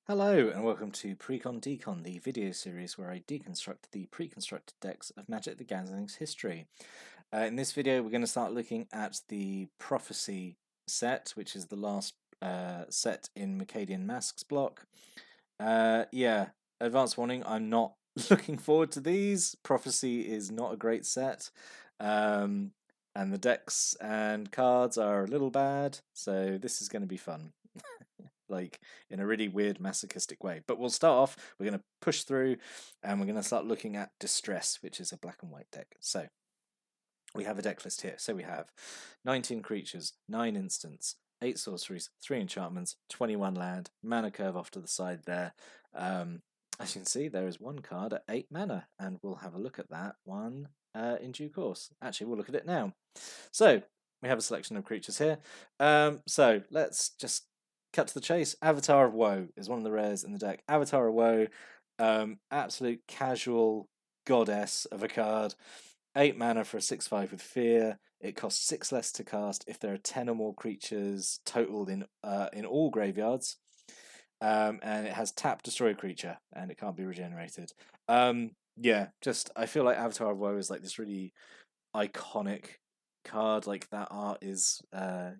Hello and welcome to Precon Decon, the video series where I deconstruct the pre-constructed decks of Magic the Gathering's history. In this video we're going to start looking at the Prophecy set, which is the last set in Mercadian Masks block. Yeah, advance warning, I'm not looking forward to these. Prophecy is not a great set. And the decks and cards are a little bad, so this is going to be fun. Like in a really weird masochistic way. But we'll start off, we're going to push through and we're going to start looking at Distress, which is a black and white deck. So we have a deck list here. So we have 19 creatures, 9 instants, 8 sorceries, 3 enchantments, 21 land, mana curve off to the side there. As you can see, there is one card at 8 mana, and we'll have a look at that one in due course. Actually, we'll look at it now. So we have a selection of creatures here. So let's just cut to the chase. Avatar of Woe is one of the rares in the deck. Avatar of Woe, absolute casual goddess of a card. 8 mana for a 6/5 with Fear. It costs 6 less to cast if there are 10 or more creatures totaled in all graveyards. And it has tap destroy creature, and it can't be regenerated. Yeah, just I feel like Avatar of Woe is like this really iconic card. Like that art is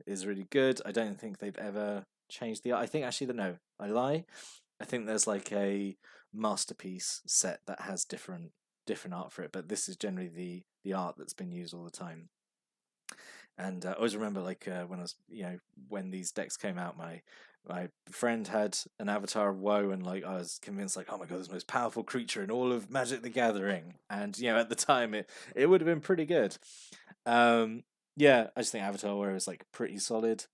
really good. I don't think they've ever changed the art. I think actually no, I lie. I think there's like a masterpiece set that has different art for it, but this is generally the art that's been used all the time. And I always remember like when I was when these decks came out, my friend had an Avatar of Woe, and like I was convinced like, oh my god, this is the most powerful creature in all of Magic the Gathering, and at the time it would have been pretty good. Yeah, I just think Avatar of Woe is like pretty solid.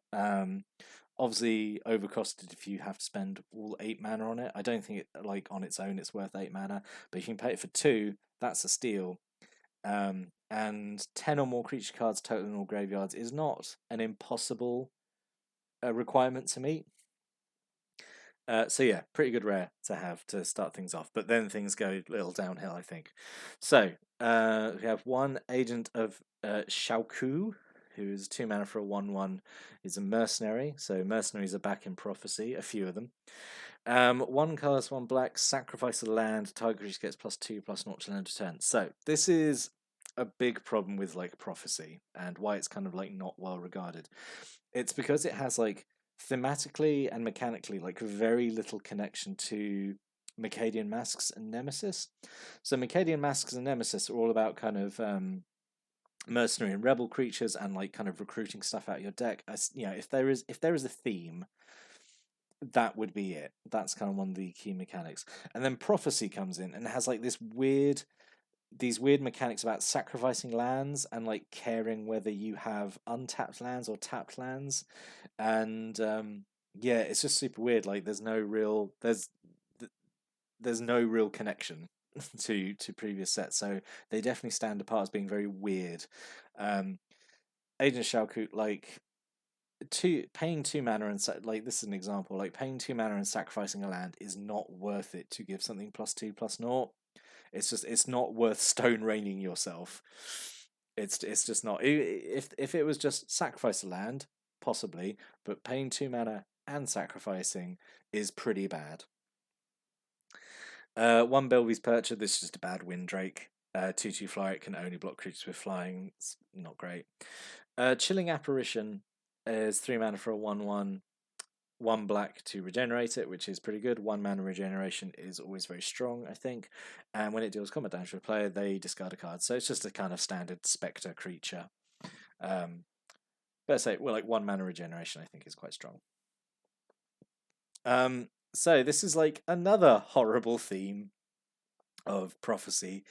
Obviously overcosted if you have to spend all 8 mana on it. I don't think it like on its own it's worth 8 mana, but if you can pay it for 2, that's a steal. And 10 or more creature cards total in all graveyards is not an impossible requirement to meet. So yeah, pretty good rare to have to start things off, but then things go a little downhill, I think. So we have one Agent of Shauku, who is 2 mana for a 1/1, is a mercenary. So mercenaries are back in Prophecy, a few of them. 1 colorless, 1 black, sacrifice a land, target creature gets +2/+0 to end of turn. So this is a big problem with like Prophecy and why it's kind of like not well regarded. It's because it has like thematically and mechanically like very little connection to Mercadian Masks and Nemesis. So Mercadian Masks and Nemesis are all about kind of mercenary and rebel creatures and like kind of recruiting stuff out of your deck. As if there is a theme, that would be it. That's kind of one of the key mechanics. And then Prophecy comes in and has like these weird mechanics about sacrificing lands and like caring whether you have untapped lands or tapped lands. And yeah, it's just super weird. Like there's no real connection to previous sets, so they definitely stand apart as being very weird. Agent Shalkut, like paying 2 mana and like this is an example, like paying 2 mana and sacrificing a land is not worth it to give something +2/+0. It's not worth stone raining yourself. It's just not. If it was just sacrifice a land, possibly, but paying 2 mana and sacrificing is pretty bad. 1 Belvy's Percher, this is just a bad Windrake. 2/2 fly, it can only block creatures with flying. It's not great. Chilling Apparition is 3 mana for a 1/1. 1 black to regenerate it, which is pretty good. 1 mana regeneration is always very strong, I think. And when it deals combat damage to a player, they discard a card. So it's just a kind of standard Spectre creature. Let's say, well, like 1 mana regeneration, I think, is quite strong. So this is like another horrible theme of Prophecy,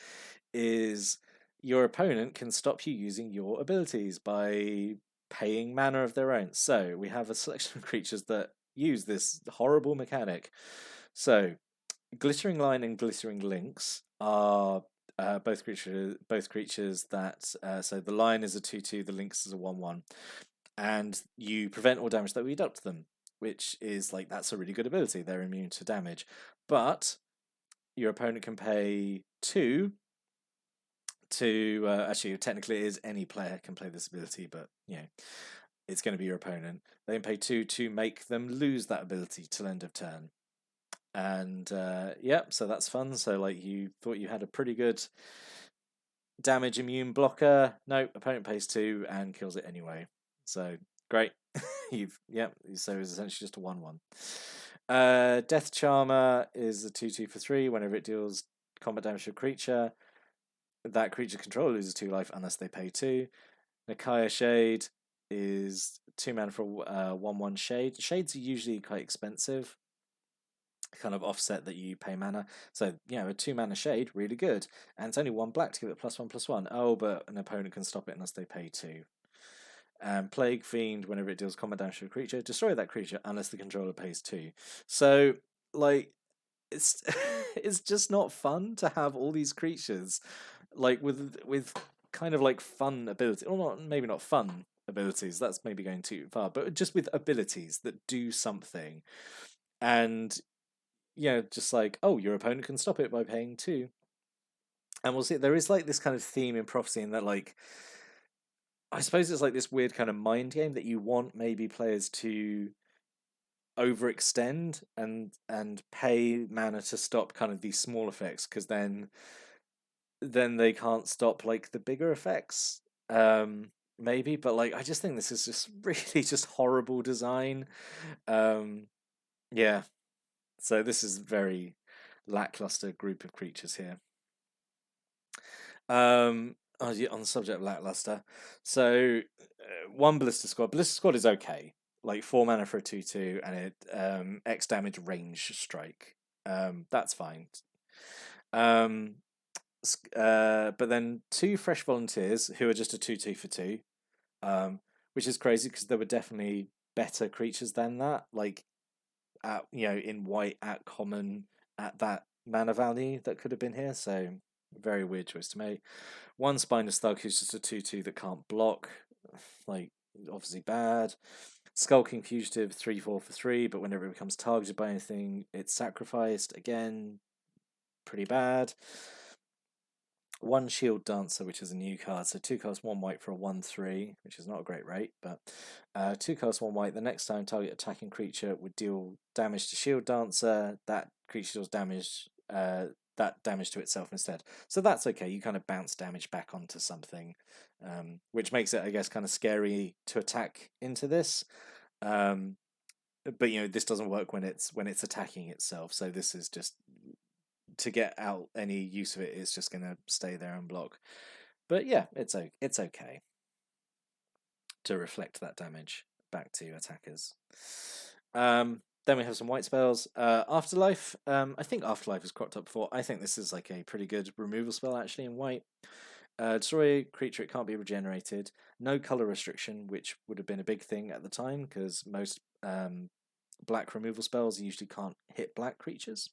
is your opponent can stop you using your abilities by paying mana of their own. So we have a selection of creatures that use this horrible mechanic. So Glittering Line and Glittering Lynx are both creatures that so the line is a 2/2, the lynx is a 1/1, and you prevent all damage that we dealt to them, which is like that's a really good ability. They're immune to damage, but your opponent can pay 2 to actually technically it is any player can play this ability, but it's going to be your opponent. They can pay 2 to make them lose that ability till end of turn. And yep, so that's fun. So like you thought you had a pretty good damage immune blocker. No, opponent pays 2 and kills it anyway. So great. Yep. So it's essentially just a 1/1. Death Charmer is a 2/2 for 3. Whenever it deals combat damage to a creature, that creature controller loses 2 life unless they pay 2. Nakaya Shade is 2 mana for 1/1 Shade. Shades are usually quite expensive, kind of offset that you pay mana. So, a 2 mana Shade, really good. And it's only 1 black to give it +1/+1. Oh, but an opponent can stop it unless they pay 2. Plague Fiend, whenever it deals combat damage to a creature, destroy that creature unless the controller pays 2. So, like, it's it's just not fun to have all these creatures, like with kind of like fun abilities, or not, maybe not fun abilities. That's maybe going too far, but just with abilities that do something, and just like, oh, your opponent can stop it by paying 2. And we'll see. There is like this kind of theme in Prophecy, in that, like, I suppose it's like this weird kind of mind game that you want maybe players to overextend and pay mana to stop kind of these small effects, because then they can't stop like the bigger effects. Maybe, but like I just think this is just really just horrible design. Yeah. So this is very lackluster group of creatures here. On the subject of lackluster, so one Ballista Squad. Ballista Squad is okay. Like 4 mana for a 2/2, and it X damage range strike. That's fine. But then 2 Fresh Volunteers, who are just a 2/2 for 2, which is crazy because there were definitely better creatures than that. Like in white at common at that mana value that could have been here. So very weird choice to make. 1 Spineless Thug, who's just a 2/2 that can't block. Like, obviously bad. Skulking Fugitive, 3/4 for 3, but whenever it becomes targeted by anything, it's sacrificed. Again, pretty bad. 1 Shield Dancer, which is a new card. So 2 costs 1 white for a 1/3, which is not a great rate, but 2 costs 1 white. The next time target attacking creature would deal damage to Shield Dancer, that creature deals damage, that damage to itself instead. So that's okay. You kind of bounce damage back onto something, which makes it, I guess, kind of scary to attack into this. But this doesn't work when it's attacking itself. So this is just, to get out any use of it, it's just going to stay there and block. But yeah, it's okay to reflect that damage back to attackers. Then we have some white spells. Afterlife. I think Afterlife has cropped up before. I think this is like a pretty good removal spell actually in white. Destroy creature, it can't be regenerated. No color restriction, which would have been a big thing at the time, because most black removal spells usually can't hit black creatures.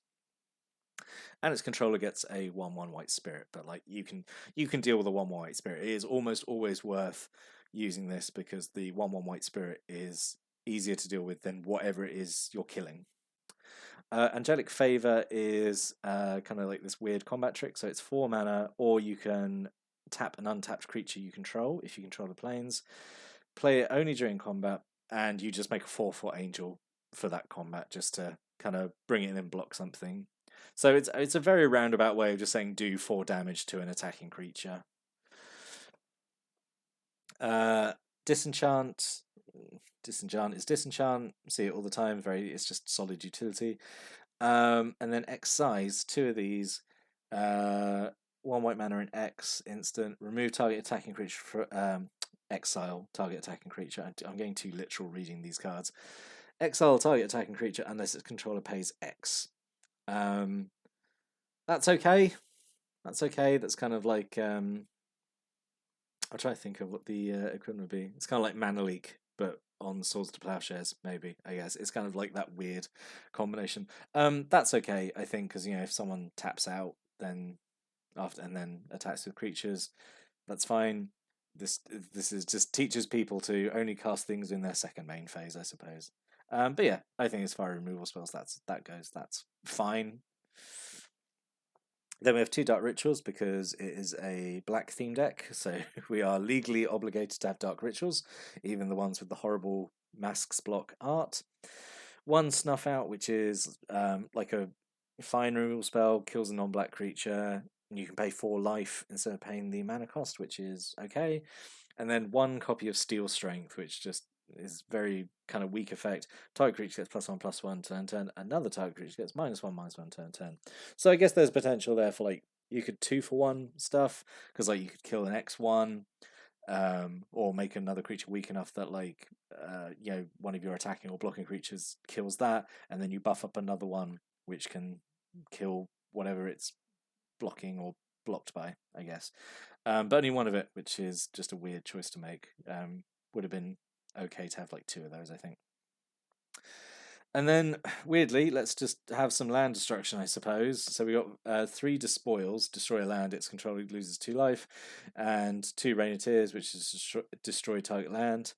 And its controller gets a 1/1 white spirit, but like you can deal with a 1/1 white spirit. It is almost always worth using this, because the 1/1 white spirit is easier to deal with than whatever it is you're killing. Angelic Favor is kind of like this weird combat trick. So it's 4 mana, or you can tap an untapped creature you control if you control the planes. Play it only during combat, and you just make a 4/4 angel for that combat, just to kind of bring it in and block something. So it's a very roundabout way of just saying do 4 damage to an attacking creature. Disenchant. Disenchant is Disenchant. See it all the time. It's just solid utility. And then Excise, 2 of these. 1 white mana in X instant. Remove target attacking creature for exile target attacking creature. I'm getting too literal reading these cards. Exile target attacking creature unless its controller pays X. That's okay. That's okay. That's kind of like I'll try to think of what the equivalent would be. It's kind of like Mana Leak, but on Swords to Plowshares, maybe, I guess. It's kind of like that weird combination. That's okay, I think, because if someone taps out then and then attacks with creatures, that's fine. This is just teaches people to only cast things in their second main phase, I suppose. But yeah, I think as far as removal spells that goes, that's fine. Then we have 2 Dark Rituals, because it is a black theme deck, so we are legally obligated to have Dark Rituals, even the ones with the horrible masks block art. one Snuff Out, which is like a fine removal spell, kills a non-black creature. And you can pay 4 life instead of paying the mana cost, which is okay. And then one copy of Steel Strength, which just is very kind of weak effect. Target creature gets +1/+1 turn. Another target creature gets -1/-1 turn. So I guess there's potential there for like you could 2-for-1 stuff because like you could kill an X1, or make another creature weak enough that like one of your attacking or blocking creatures kills that, and then you buff up another one which can kill whatever it's blocking or blocked by, I guess. But only one of it, which is just a weird choice to make. Would have been okay to have like 2 of those, I think. And then, weirdly, let's just have some land destruction, I suppose. So we got 3 Despoils, destroy a land, its controller loses 2 life, and 2 Rainateers, which is destroy target land.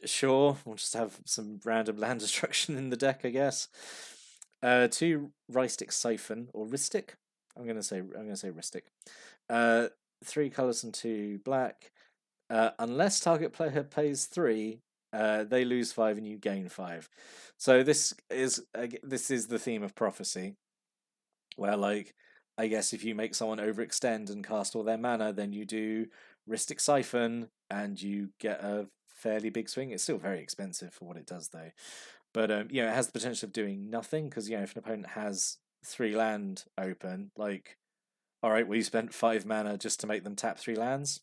Sure, we'll just have some random land destruction in the deck, I guess. 2 Rhystic Siphon, or Rhystic. I'm gonna say Rhystic. 3 colors and 2 black. Unless target player pays 3, they lose 5 and you gain 5. So this is the theme of Prophecy, where like I guess if you make someone overextend and cast all their mana, then you do Rhystic Siphon and you get a fairly big swing. It's still very expensive for what it does though, but it has the potential of doing nothing because if an opponent has 3 land open, like all right, well you spent 5 mana just to make them tap 3 lands.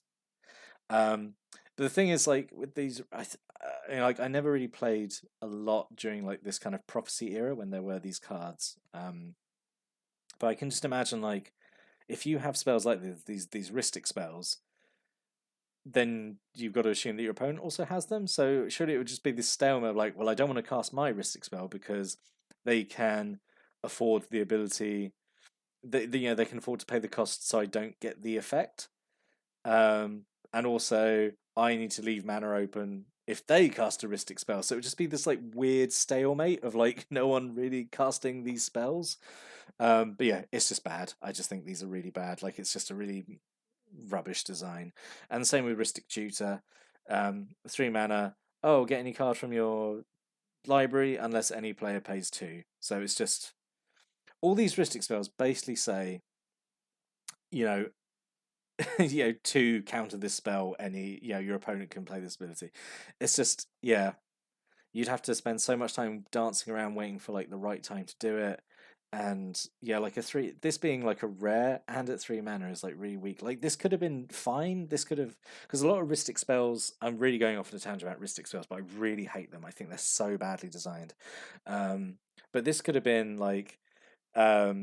But the thing is, like with these, I never really played a lot during like this kind of Prophecy era when there were these cards. But I can just imagine like if you have spells like these Rhystic spells, then you've got to assume that your opponent also has them. So surely it would just be this stalemate of like, well, I don't want to cast my Rhystic spell because they can afford the ability. They can afford to pay the cost, so I don't get the effect. And also I need to leave mana open if they cast a Rhystic spell. So it would just be this like weird stalemate of like no one really casting these spells. But yeah, it's just bad. I just think these are really bad. Like it's just a really rubbish design. And the same with Rhystic Tutor. 3 mana. Oh, get any card from your library unless any player pays 2. So it's just all these Rhystic spells basically say, to counter this spell, your opponent can play this ability. It's just, you'd have to spend so much time dancing around waiting for like the right time to do it. And like this being like a rare and at 3 mana is like really weak. Like this could have been fine. This could have, because a lot of Rhystic spells, I'm really going off on a tangent about Rhystic spells, but I really hate them. I think they're so badly designed. But this could have been like, set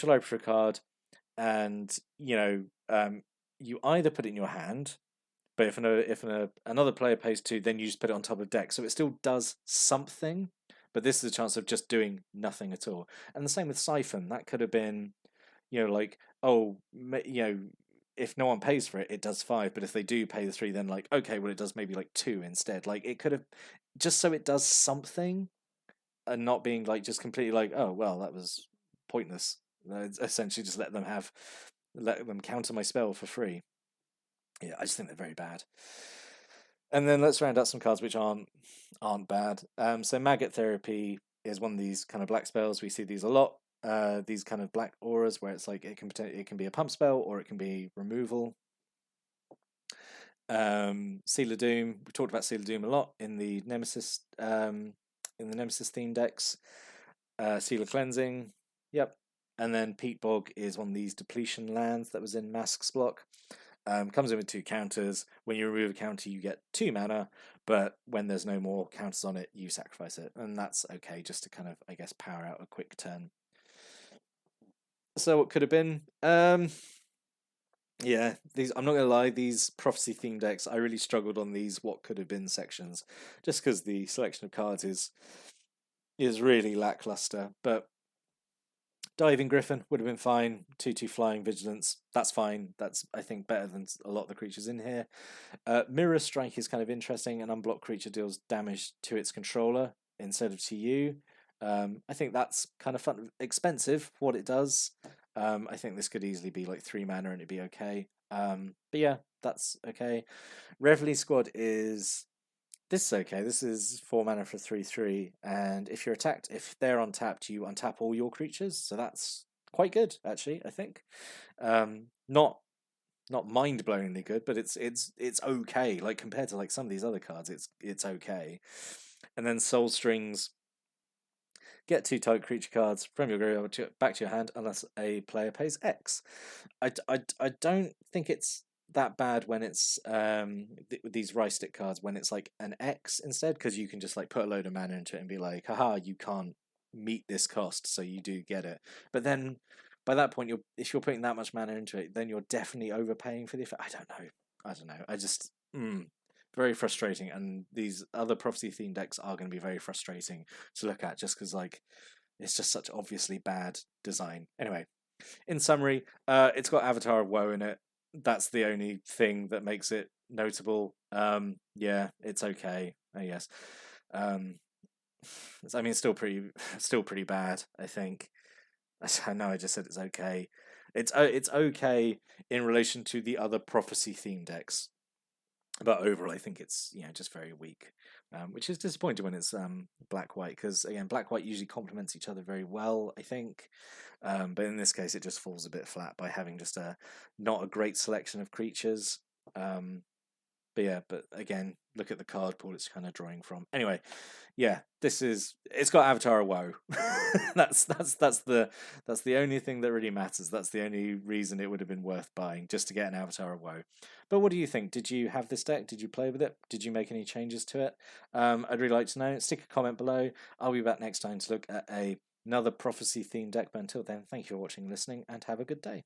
your library for a card, and you either put it in your hand, but if another player pays 2, then you just put it on top of deck, so it still does something. But this is a chance of just doing nothing at all. And the same with Siphon. That could have been, if no one pays for it, it does 5. But if they do pay the 3, then like okay, well it does maybe like 2 instead. Like it could have, just so it does something, and not being like just completely like, oh well, that was pointless. Essentially, just let them counter my spell for free. Yeah, I just think they're very bad. And then let's round out some cards which aren't bad. So Maggot Therapy is one of these kind of black spells. We see these a lot. These kind of black auras where it's like it can be a pump spell or it can be removal. Seal of Doom. We talked about Seal of Doom a lot in the Nemesis theme decks. Seal of Cleansing. Yep. And then Peat Bog is one of these depletion lands that was in Mask's block. Comes in with 2 counters. When you remove a counter, you get 2 mana, but when there's no more counters on it, you sacrifice it. And that's okay, just to kind of, I guess, power out a quick turn. So what could have been? I'm not going to lie, these Prophecy theme decks, I really struggled on these what could have been sections, just because the selection of cards is really lackluster. But Diving Griffin would have been fine. 2/2 flying vigilance. That's fine. That's, I think, better than a lot of the creatures in here. Mirror Strike is kind of interesting. An unblocked creature deals damage to its controller instead of to you. I think that's kind of fun. Expensive for what it does. I think this could easily be like 3 mana and it'd be okay. But yeah, that's okay. Reveille Squad is This is okay. This is 4 mana for 3/3, and if you're attacked, if they're untapped, you untap all your creatures. So that's quite good, actually. I think. Not mind-blowingly good, but it's okay. Like compared to like some of these other cards, it's okay. And then Soul Strings. Get 2 target creature cards from your graveyard back to your hand unless a player pays X. I don't think it's that bad when it's these Rice Stick cards when it's like an X instead, because you can just like put a load of mana into it and be like, haha, you can't meet this cost, so you do get it. But then by that point, if you're putting that much mana into it, then you're definitely overpaying for the effect. I don't know. I just very frustrating, and these other prophecy themed decks are going to be very frustrating to look at just because like it's just such obviously bad design. Anyway, in summary, it's got Avatar of Woe in it. That's the only thing that makes it notable. Yeah, it's okay, I guess. I mean, still pretty bad, I think. I know I just said it's okay. It's okay in relation to the other prophecy theme decks, but overall I think it's just very weak, which is disappointing when it's black white, because again black white usually complements each other very well, I think, but in this case it just falls a bit flat by having just not a great selection of creatures. But yeah, but again, look at the card pool it's kind of drawing from. Anyway, yeah, it's got Avatar of Woe. that's the only thing that really matters. That's the only reason it would have been worth buying, just to get an Avatar of Woe. But what do you think? Did you have this deck? Did you play with it? Did you make any changes to it? I'd really like to know. Stick a comment below. I'll be back next time to look at another prophecy themed deck. But until then, thank you for watching and listening, and have a good day.